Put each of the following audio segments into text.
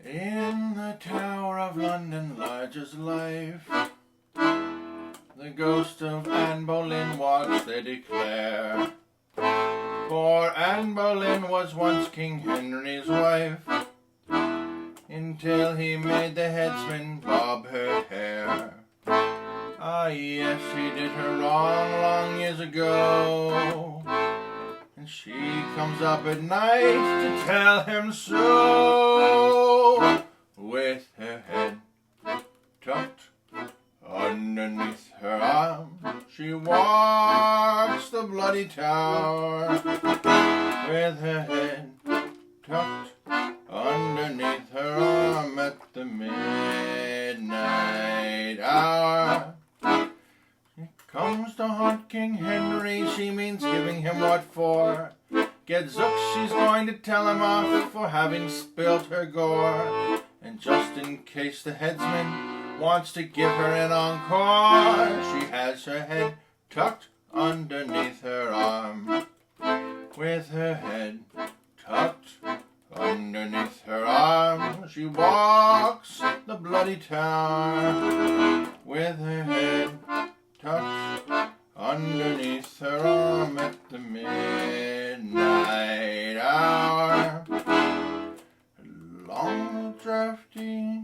In the Tower of London lies his life. The ghost of Anne Boleyn walks, they declare. For Anne Boleyn was once King Henry's wife, until he made the headsman bob her hair. Ah yes, he did her wrong long years ago, and she comes up at night to tell him so. With her head tucked underneath her arm, she walks the bloody tower. With her head tucked underneath her arm at the midnight hour. She comes to haunt King Henry, she means giving him what for. Get Zook, she's going to tell him off for having spilt her gore. And just in case the headsman wants to give her an encore, she has her head tucked underneath her arm. With her head tucked underneath her arm, she walks the bloody tower. With her head tucked underneath her arm at the midnight hour. Long drafty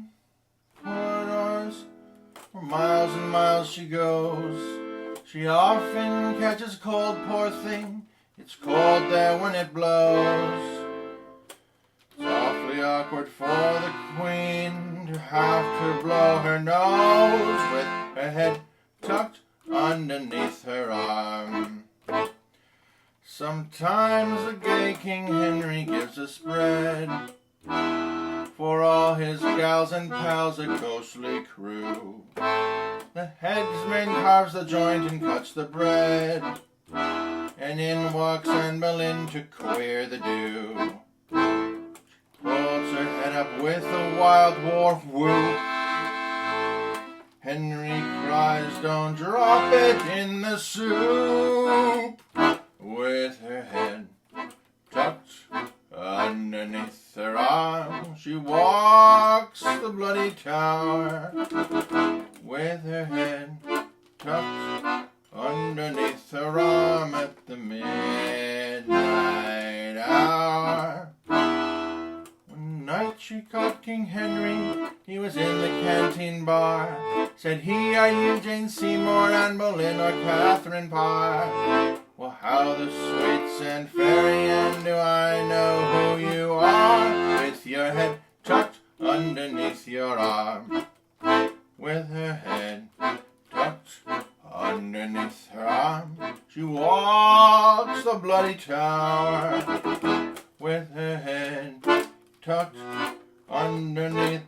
corridors, for miles and miles she goes. She often catches cold, poor thing, it's cold there when it blows. It's awfully awkward for the Queen to have to blow her nose with her head tucked underneath her arm. Sometimes the gay King Henry gives a spread for all his gals and pals, a ghostly crew. The headsman carves the joint and cuts the bread, and in walks Anne Boleyn to queer the do. She pulls her head up with a wild war whoop. Henry cries, don't drop it in the soup. With her head tucked underneath her arm, she walks the bloody tower. With her head tucked underneath her arm at the midnight hour. One night she caught King Henry, he was in the canteen bar. Said he, are you Jane Seymour, Anne Boleyn, or Catherine Parr? Well, how the sweets and fairy, and do I know who you are? With your head tucked underneath your arm. With her head tucked underneath her arm, she walks the bloody tower. With her head tucked underneath